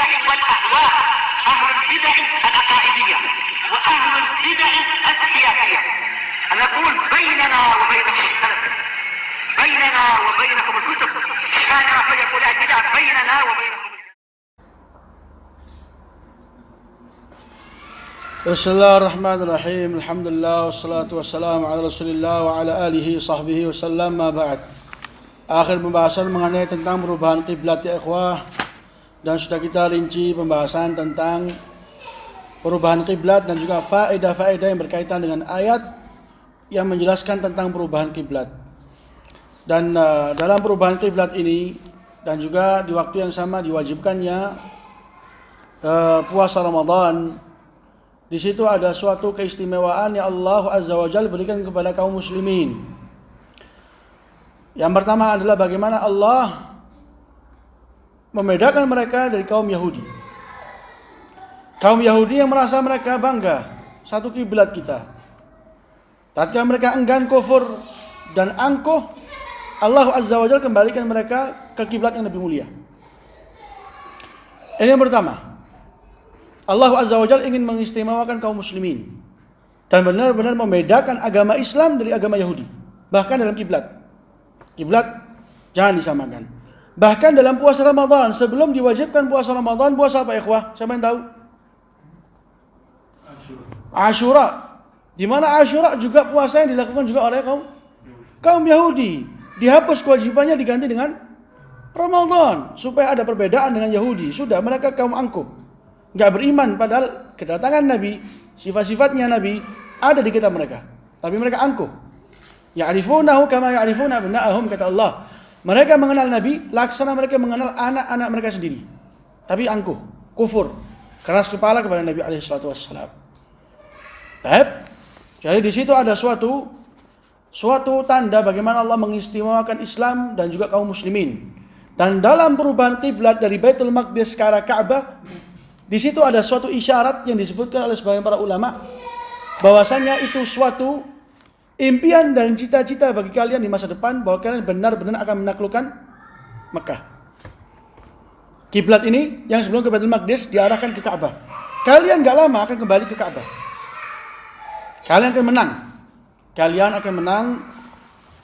البدع والأهواء، أهل البدع العقائدية وأهل البدع السياسية. نقول بيننا وبينكم السلف، بيننا وبينكم الكتب، كان فيقول البدع بيننا وبينكم. Bismillahirrahmanirrahim. Alhamdulillah wassalatu wassalamu ala Rasulillah wa ala alihi sahbihi wasallam, ma ba'd. Akhir pembahasan mengenai tentang perubahan kiblat ya ikhwah, dan sudah kita rinci pembahasan tentang perubahan kiblat dan juga faedah-faedah yang berkaitan dengan ayat yang menjelaskan tentang perubahan kiblat. Dan dalam perubahan kiblat ini dan juga di waktu yang sama diwajibkannya puasa Ramadan. Di situ ada suatu keistimewaan yang Allah Azza wa Jalla berikan kepada kaum muslimin. Yang pertama adalah bagaimana Allah membedakan mereka dari kaum Yahudi. Kaum Yahudi yang merasa mereka bangga, satu kiblat kita. Tatkala mereka enggan kufur dan angkuh, Allah Azza wa Jalla kembalikan mereka ke kiblat yang lebih mulia. Ini yang pertama. Allah Azza wa Jalla ingin mengistimewakan kaum muslimin dan benar-benar membedakan agama Islam dari agama Yahudi. Bahkan dalam kiblat. Kiblat jangan disamakan. Bahkan dalam puasa Ramadan, sebelum diwajibkan puasa Ramadan, puasa apa ikhwah? Siapa yang tahu? Ashura. Di mana Ashura juga puasa yang dilakukan juga oleh kaum Yahudi. Dihapus kewajibannya diganti dengan Ramadan supaya ada perbedaan dengan Yahudi. Sudah, mereka kaum angkuh. Enggak beriman, padahal kedatangan Nabi, sifat-sifatnya Nabi ada di kitab mereka. Tapi mereka angkuh. Ya'rifunahu kama ya'rifuna abna'ahum, kata Allah. Mereka mengenal Nabi laksana mereka mengenal anak-anak mereka sendiri. Tapi angkuh, kufur, keras kepala kepada Nabi alaihi salatu wassalam. Jadi di situ ada suatu tanda bagaimana Allah mengistimewakan Islam dan juga kaum muslimin. Dan dalam perubahan kiblat dari Baitul Maqdis ke arah Ka'bah, di situ ada suatu isyarat yang disebutkan oleh sebagian para ulama bahwasanya itu suatu impian dan cita-cita bagi kalian di masa depan bahwa kalian benar-benar akan menaklukkan Mekah. Kiblat ini yang sebelum ke Baitul Maqdis diarahkan ke Ka'bah. Kalian gak lama akan kembali ke Ka'bah. Kalian akan menang. Kalian akan menang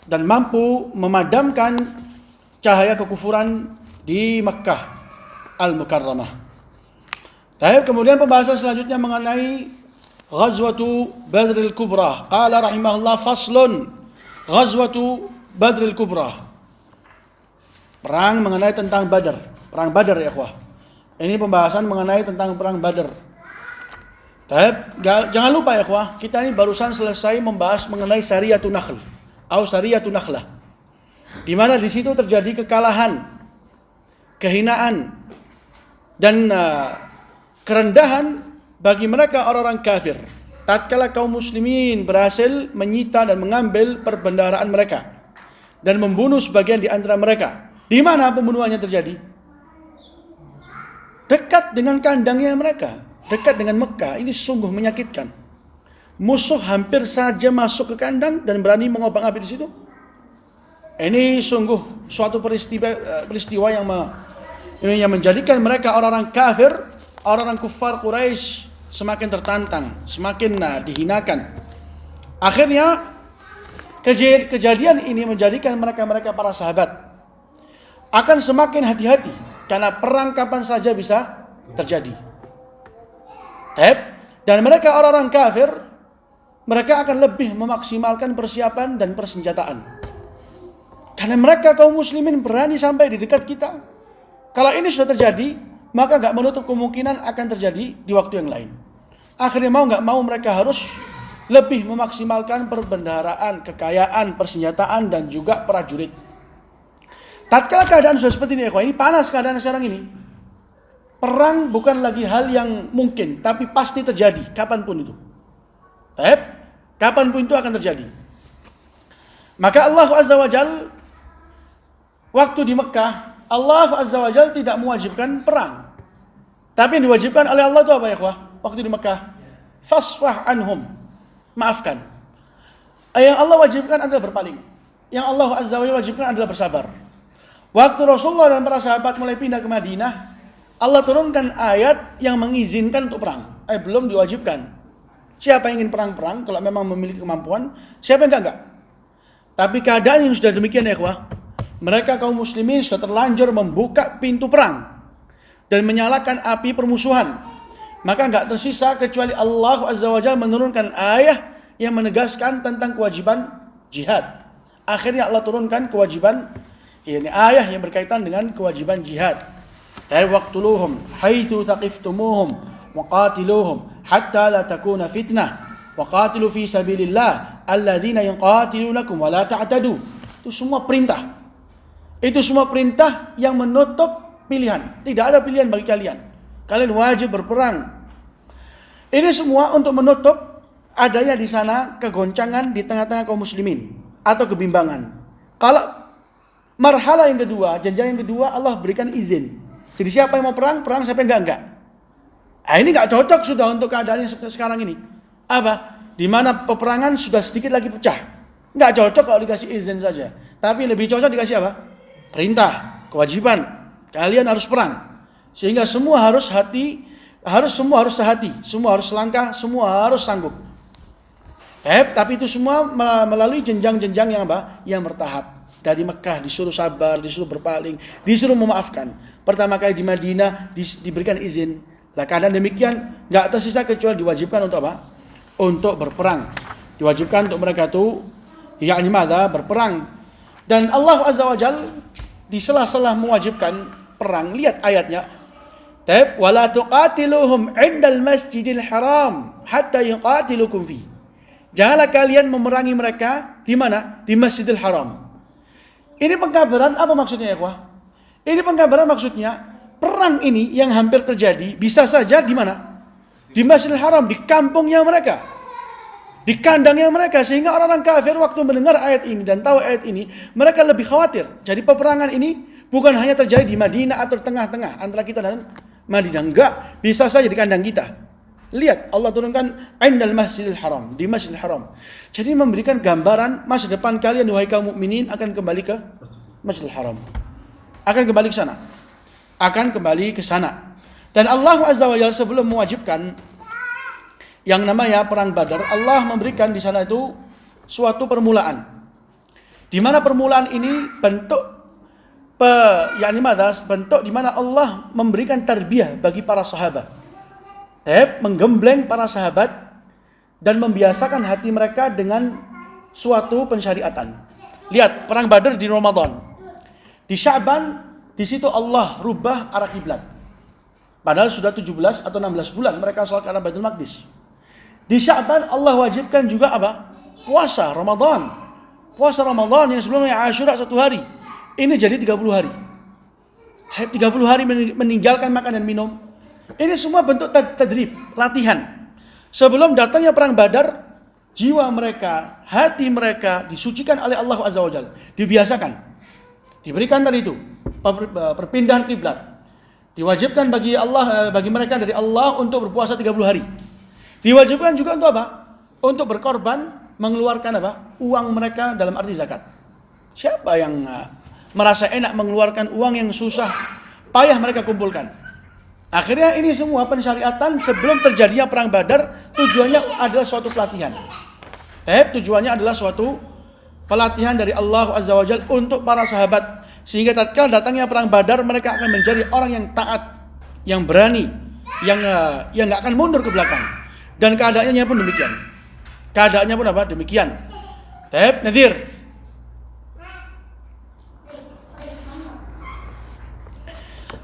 dan mampu memadamkan cahaya kekufuran di Mekah Al-Mukarramah. Kemudian pembahasan selanjutnya mengenai Ghazwatu Badril Kubra. Qala rahimahullah faslun Ghazwatu Badril Kubra. Perang mengenai tentang Badar. Perang Badar ya ikhwah. Ini pembahasan mengenai tentang perang Badar. Jangan lupa ya ikhwah, kita ini barusan selesai membahas mengenai Sariyatun Nakhl atau Sariyatun Nakhlah. Di mana di situ terjadi kekalahan, kehinaan dan kerendahan bagi mereka orang-orang kafir. Tatkala kaum muslimin berhasil menyita dan mengambil perbendaharaan mereka dan membunuh sebagian di antara mereka. Di mana pembunuhannya terjadi? Dekat dengan kandangnya mereka, dekat dengan Mekah. Ini sungguh menyakitkan. Musuh hampir saja masuk ke kandang dan berani mengobak-abik di situ. Ini sungguh suatu peristiwa yang menjadikan mereka orang-orang kafir, orang-orang kufar Quraisy semakin tertantang, semakin dihinakan. Akhirnya kejadian ini menjadikan mereka para sahabat akan semakin hati-hati karena perang kapan saja bisa terjadi. Dan mereka orang-orang kafir, mereka akan lebih memaksimalkan persiapan dan persenjataan. Karena mereka kaum muslimin berani sampai di dekat kita. Kalau ini sudah terjadi, maka gak menutup kemungkinan akan terjadi di waktu yang lain. Akhirnya mau gak mau mereka harus lebih memaksimalkan perbendaharaan, kekayaan, persenjataan dan juga prajurit. Tatkala keadaan sudah seperti ini, ini panas keadaan sekarang ini. Perang bukan lagi hal yang mungkin, tapi pasti terjadi kapanpun itu. Kapanpun itu akan terjadi. Maka Allah Azza wa Jalla waktu di Mekah, Allah Azza wa Jalla tidak mewajibkan perang. Tapi yang diwajibkan oleh Allah itu apa ya ikhwah? Waktu di Mekah, fasfah anhum, maafkan. Yang Allah wajibkan adalah berpaling. Yang Allah Azza wa Jalla wajibkan adalah bersabar. Waktu Rasulullah dan para sahabat mulai pindah ke Madinah, Allah turunkan ayat yang mengizinkan untuk perang. Belum diwajibkan. Siapa yang ingin perang-perang, kalau memang memiliki kemampuan, siapa yang enggak? Tapi keadaan yang sudah demikian ya ikhwah, mereka kaum muslimin sudah terlanjur membuka pintu perang dan menyalakan api permusuhan. Maka enggak tersisa kecuali Allah Azza wa Jalla menurunkan ayat yang menegaskan tentang kewajiban jihad. Akhirnya Allah turunkan kewajiban, ini ayat yang berkaitan dengan kewajiban jihad. Waqtuluhum haitsu thaqiftumuhum waqatiluhum hatta la takuna fitnah waqatilu fi sabilillah alladzina yuqatilunakum wa la ta'tadu. Itu semua perintah. Itu semua perintah yang menutup pilihan. Tidak ada pilihan bagi kalian. Kalian wajib berperang. Ini semua untuk menutup adanya di sana kegoncangan di tengah-tengah kaum muslimin atau kebimbangan. Kalau marhala yang kedua, jenjang yang kedua, Allah berikan izin. Jadi siapa yang mau perang, perang, siapa yang enggak. Ini enggak cocok sudah untuk keadaan yang sekarang ini. Apa? Di mana peperangan sudah sedikit lagi pecah. Enggak cocok kalau dikasih izin saja. Tapi lebih cocok dikasih apa? Perintah, kewajiban. Kalian harus perang. Sehingga semua harus semua harus sehati, semua harus selangkah, semua harus sanggup. Tapi itu semua melalui jenjang-jenjang yang apa? Yang bertahap. Dari Mekah disuruh sabar, disuruh berpaling, disuruh memaafkan. Pertama kali di Madinah diberikan izin. Lah keadaan demikian enggak tersisa kecuali diwajibkan untuk apa? Untuk berperang. Diwajibkan untuk mereka itu berperang. Dan Allah Azza wa Jalla di sela-sela mewajibkan perang, lihat ayatnya. Wala tuqatiluhum 'indal masjidil haram hatta yuqatilukum fi. Janganlah kalian memerangi mereka di mana? Di Masjidil Haram. Ini pengkabaran apa maksudnya ya ikhwah? Ini pengkabaran maksudnya perang ini yang hampir terjadi bisa saja di mana? Di Masjidil Haram, di kampungnya mereka. Di kandangnya mereka, sehingga orang-orang kafir waktu mendengar ayat ini dan tahu ayat ini, mereka lebih khawatir. Jadi peperangan ini bukan hanya terjadi di Madinah atau tengah-tengah antara kita dan Madinah, enggak, bisa saja di kandang kita. Lihat, Allah turunkan indal Masjidil Haram, di Masjidil Haram. Jadi memberikan gambaran masa depan kalian wahai kaum mukminin akan kembali ke Masjidil Haram. Akan kembali ke sana. Akan kembali ke sana. Dan Allah Azza wa Jalla sebelum mewajibkan yang namanya perang Badar, Allah memberikan di sana itu suatu permulaan. Di mana permulaan ini bentuk bentuk di mana Allah memberikan tarbiyah bagi para sahabat. Menggembleng para sahabat dan membiasakan hati mereka dengan suatu pensyariatan. Lihat, perang Badar di Ramadan. Di Sya'ban, di situ Allah rubah arah kiblat. Padahal sudah 17 atau 16 bulan mereka sholat ke arah Baitul Maqdis. Di Sya'ban Allah wajibkan juga apa? Puasa Ramadan. Puasa Ramadan yang sebelumnya Asyura 1 hari. Ini jadi 30 hari. 30 hari meninggalkan makan dan minum. Ini semua bentuk tadrib, latihan. Sebelum datangnya perang Badar, jiwa mereka, hati mereka disucikan oleh Allah Azza wa Jalla, dibiasakan. Diberikan tadi itu perpindahan kiblat. Diwajibkan bagi mereka dari Allah untuk berpuasa 30 hari. Diwajibkan juga untuk apa? Untuk berkorban, mengeluarkan apa? Uang mereka dalam arti zakat. Siapa yang merasa enak mengeluarkan uang yang susah, payah mereka kumpulkan? Akhirnya ini semua pensyariatan sebelum terjadinya perang Badar tujuannya adalah suatu pelatihan. Tujuannya adalah suatu pelatihan dari Allah Azza wa Jalla untuk para sahabat, sehingga tatkala datangnya perang Badar mereka akan menjadi orang yang taat, yang berani, yang enggak akan mundur ke belakang. Dan keadaannya pun demikian. Keadaannya pun apa? Demikian. Nadir.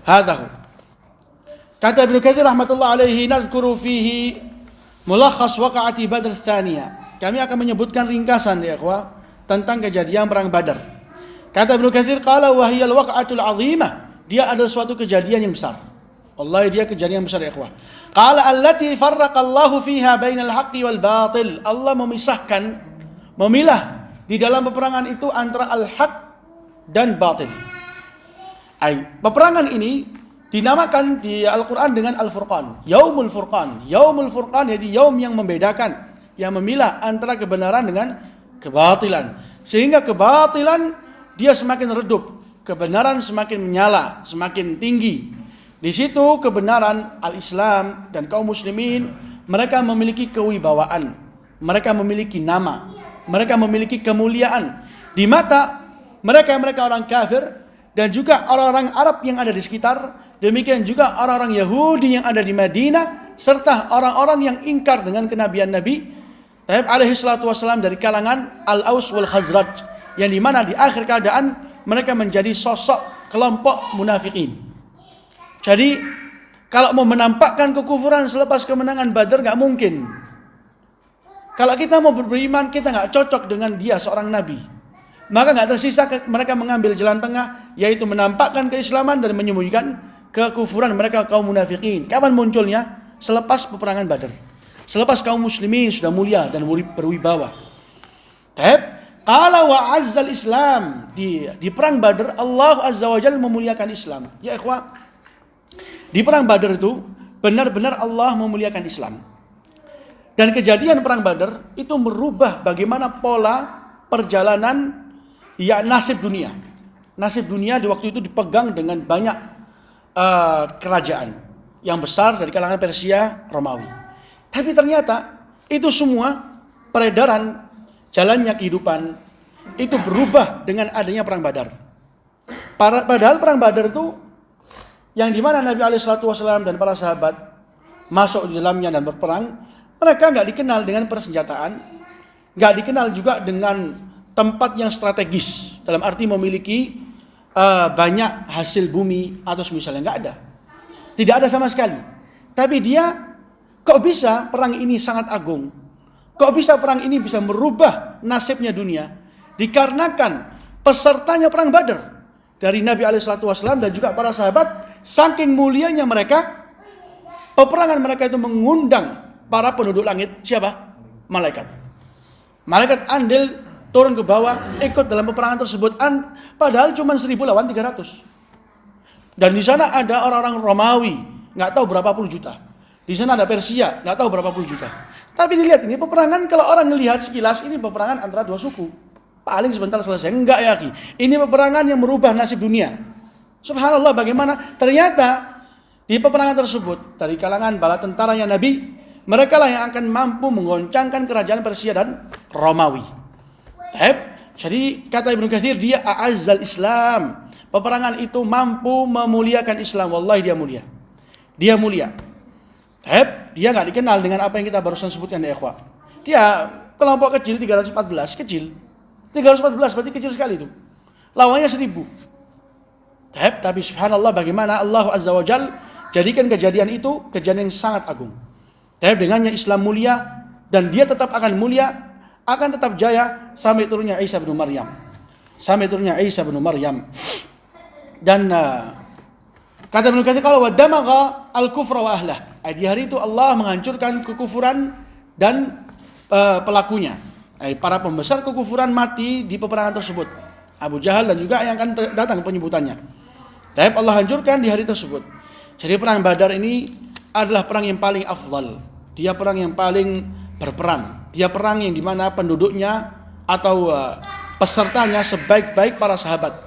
Hadahu. Kata Ibnu Katsir rahmatullah alaihi, nadhkuru fihi mulakhas waqa'ati Badr tsaniyah. Kami akan menyebutkan ringkasan ya ikhwah tentang kejadian perang Badar. Kata Ibnu Katsir, qala wa hiyal waqa'atul 'azimah. Dia adalah suatu kejadian yang besar. Wallahi dia kejadian yang besar ya ikhwah. Qala allati farraqallahu fiha bainal haqqi wal batil. Allah memilah di dalam peperangan itu antara al-haq dan batil. Peperangan ini dinamakan di Al-Quran dengan Al-Furqan. Yaumul Furqan. Yaumul Furqan jadi yaum yang membedakan, yang memilah antara kebenaran dengan kebatilan. Sehingga kebatilan dia semakin redup, kebenaran semakin menyala, semakin tinggi. Di situ kebenaran al-Islam dan kaum muslimin, mereka memiliki kewibawaan, mereka memiliki nama, mereka memiliki kemuliaan di mata mereka orang kafir dan juga orang-orang Arab yang ada di sekitar. Demikian juga orang-orang Yahudi yang ada di Madinah serta orang-orang yang ingkar dengan kenabian Nabi alaihi salatu wasallam dari kalangan Al-Aus wal Khazraj, yang dimana di akhir keadaan mereka menjadi sosok kelompok munafikin. Jadi kalau mau menampakkan kekufuran selepas kemenangan Badar nggak mungkin. Kalau kita mau beriman, kita nggak cocok dengan dia seorang nabi, maka nggak tersisa mereka mengambil jalan tengah, yaitu menampakkan keislaman dan menyembunyikan kekufuran mereka kaum munafikin. Kapan munculnya? Selepas peperangan Badar. Selepas kaum muslimin sudah mulia dan berwibawa. Qala wa azzal Islam, di perang Badar Allah Azza wa Jalla memuliakan Islam. Ya ikhwah, di perang Badar itu benar-benar Allah memuliakan Islam. Dan kejadian perang Badar itu merubah bagaimana pola perjalanan nasib dunia. Nasib dunia di waktu itu dipegang dengan banyak kerajaan yang besar dari kalangan Persia, Romawi. Tapi ternyata itu semua peredaran jalannya kehidupan itu berubah dengan adanya perang Badar. Padahal perang Badar itu yang dimana Nabi SAW dan para sahabat masuk di dalamnya dan berperang, mereka nggak dikenal dengan persenjataan, nggak dikenal juga dengan tempat yang strategis dalam arti memiliki banyak hasil bumi atau semisalnya, nggak ada, tidak ada sama sekali. Tapi dia kok bisa perang ini sangat agung? Kok bisa perang ini bisa merubah nasibnya dunia? Dikarenakan pesertanya perang Badar dari Nabi SAW dan juga para sahabat, saking mulianya mereka, peperangan mereka itu mengundang para penduduk langit. Siapa? Malaikat. Malaikat andil turun ke bawah, ikut dalam peperangan tersebut. Padahal cuma 1000 lawan 300. Dan di sana ada orang-orang Romawi, nggak tahu berapa puluh juta. Di sana ada Persia, nggak tahu berapa puluh juta. Tapi dilihat ini peperangan, kalau orang ngelihat sekilas ini peperangan antara dua suku, paling sebentar selesai. Enggak ya akhi, ini peperangan yang merubah nasib dunia. Subhanallah, bagaimana ternyata di peperangan tersebut dari kalangan bala tentaranya Nabi, mereka lah yang akan mampu menggoncangkan kerajaan Persia dan Romawi. Jadi kata Ibnu Katsir, dia a'azzal Islam. Peperangan itu mampu memuliakan Islam. Wallahi dia mulia. Dia mulia. Dia nggak dikenal dengan apa yang kita barusan sebutkan ya ikhwah. Dia kelompok kecil 314, kecil. 314 berarti kecil sekali itu. Lawannya 1000. Tapi subhanallah bagaimana Allah Azza wa Jal jadikan kejadian itu kejadian yang sangat agung. Dengannya Islam mulia dan dia tetap akan mulia, akan tetap jaya sampai turunnya Isa bin Maryam. Sampai turunnya Isa bin Maryam. Dan kata Ibnu Katsir, kalau wadamaga al-kufra wa ahlah. Di hari itu Allah menghancurkan kekufuran dan pelakunya. Para pembesar kekufuran mati di peperangan tersebut. Abu Jahal dan juga yang akan datang penyebutannya. Tapi Allah hancurkan di hari tersebut. Jadi perang Badar ini adalah perang yang paling afdal. Dia perang yang paling berperan. Dia perang yang dimana penduduknya atau pesertanya sebaik-baik para sahabat.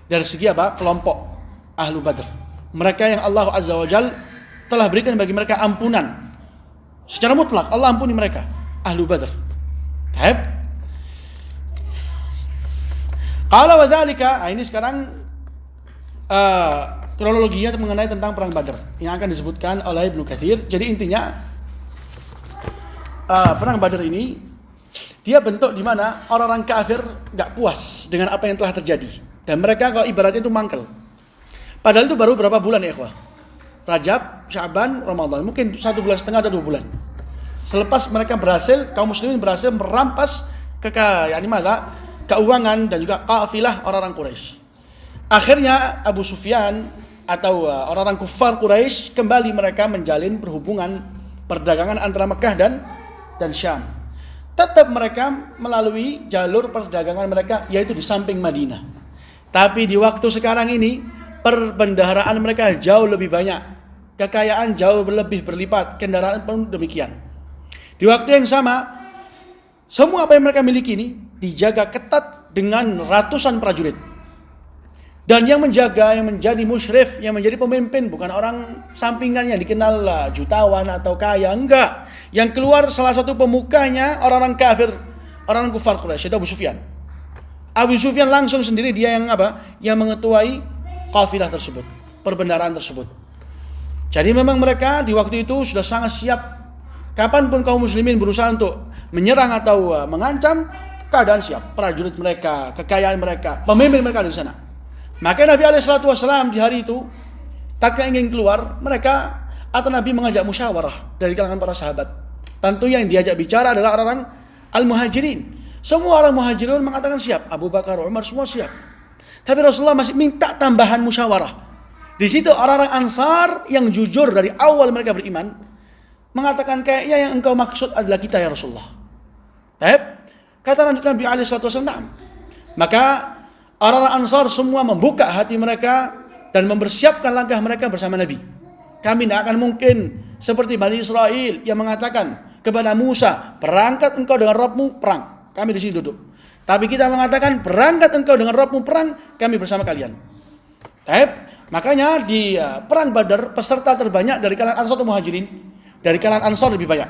Dari segi apa? Kelompok Ahlu Badr. Mereka yang Allah Azza wa Jal telah berikan bagi mereka ampunan. Secara mutlak Allah ampuni mereka. Ahlu Badr. Qala wa dzalika, ini sekarang kronologinya mengenai tentang perang Badar yang akan disebutkan oleh Ibnu Katsir. Jadi intinya perang Badar ini dia bentuk di mana orang-orang kafir enggak puas dengan apa yang telah terjadi dan mereka kalau ibaratnya itu mangkel. Padahal itu baru berapa bulan ya ikhwah? Rajab, Sya'ban, Ramadan, mungkin 1,5 bulan atau 2 bulan. Selepas mereka berhasil, kaum muslimin berhasil merampas keuangan dan juga kafilah orang-orang Quraisy. Akhirnya Abu Sufyan atau orang-orang kufar Quraisy kembali mereka menjalin perhubungan perdagangan antara Mekah dan Syam. Tetap mereka melalui jalur perdagangan mereka yaitu di samping Madinah. Tapi di waktu sekarang ini perbendaharaan mereka jauh lebih banyak. Kekayaan jauh lebih berlipat, kendaraan pun demikian. Di waktu yang sama, semua apa yang mereka miliki ini dijaga ketat dengan ratusan prajurit. Dan yang menjaga, yang menjadi musyrif, yang menjadi pemimpin bukan orang sampingan yang dikenal jutawan atau kaya, enggak. Yang keluar salah satu pemukanya orang-orang kafir, orang kufar Quraisy, itu Abu Sufyan. Abu Sufyan langsung sendiri dia yang yang mengetuai kafilah tersebut, perbendaharaan tersebut. Jadi memang mereka di waktu itu sudah sangat siap. Kapanpun kaum muslimin berusaha untuk menyerang atau mengancam, keadaan siap. Prajurit mereka, kekayaan mereka, pemimpin mereka di sana. Maka Nabi SAW di hari itu, tatkala ingin keluar, mereka atau Nabi mengajak musyawarah dari kalangan para sahabat. Tentunya yang diajak bicara adalah orang-orang al-muhajirin. Semua orang muhajirun mengatakan siap. Abu Bakar, Umar semua siap. Tapi Rasulullah masih minta tambahan musyawarah. Di situ orang-orang Ansar yang jujur dari awal mereka beriman mengatakan kayaknya yang engkau maksud adalah kita ya Rasulullah. Kata Nabi SAW, "Na'am." Maka orang-orang Ansar semua membuka hati mereka dan mempersiapkan langkah mereka bersama Nabi. Kami tidak akan mungkin seperti Bani Israel yang mengatakan kepada Musa, "Berangkat engkau dengan Rabbmu perang." Kami di sini duduk. Tapi kita mengatakan, "Berangkat engkau dengan Rabbmu perang, kami bersama kalian." Makanya di perang Badar peserta terbanyak dari kalangan Ansar atau Muhajirin. Dari kalangan Ansar lebih banyak.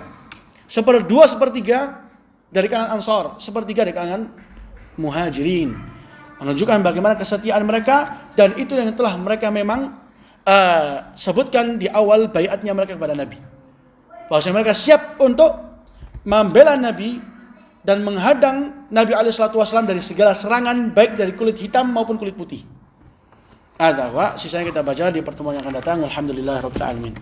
2/3 dari kalangan Ansar, 1/3 dari kalangan Muhajirin. Menunjukkan bagaimana kesetiaan mereka, dan itu yang telah mereka memang sebutkan di awal baiatnya mereka kepada Nabi. Bahwasanya mereka siap untuk membela Nabi dan menghadang Nabi SAW dari segala serangan, baik dari kulit hitam maupun kulit putih. Sisanya kita baca di pertemuan yang akan datang. Alhamdulillahirabbil alamin.